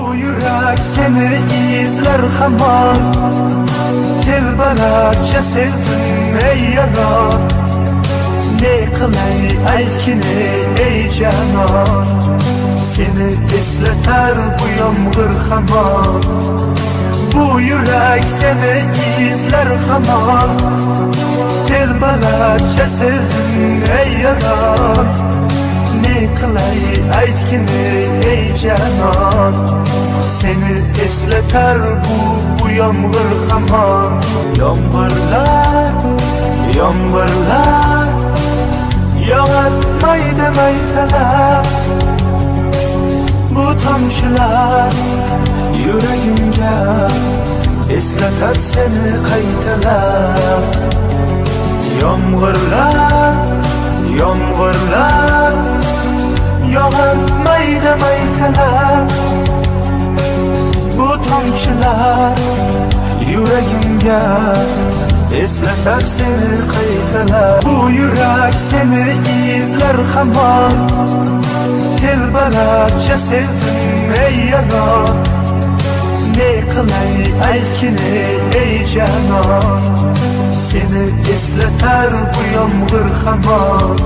Bu yürek seni izler hamar, telbalarca sevdim ey yanar. Ne kılay aytkini ey canan, seni esleter bu yağmur hamar. Bu yürek seni izler hamar, telbalarca sevdim ey yanar. Ne kılay aytkini ey canan, seni esleter bu yağmur hamar. Yağmurlar, yağmurlar yağatmaydı maytalar. Bu tomchilar yüreğimge esleter seni qaytalar. Yağmurlar, yağmurlar yağatmaydı maytalar. Bu tomchilar yüreğimge esleter seni qaytalar. Bu yürek seni izler hamar, telbalarca sevdim ey yanar. Ne kılay aytkini ey canan, seni esleter bu yağmur hamar.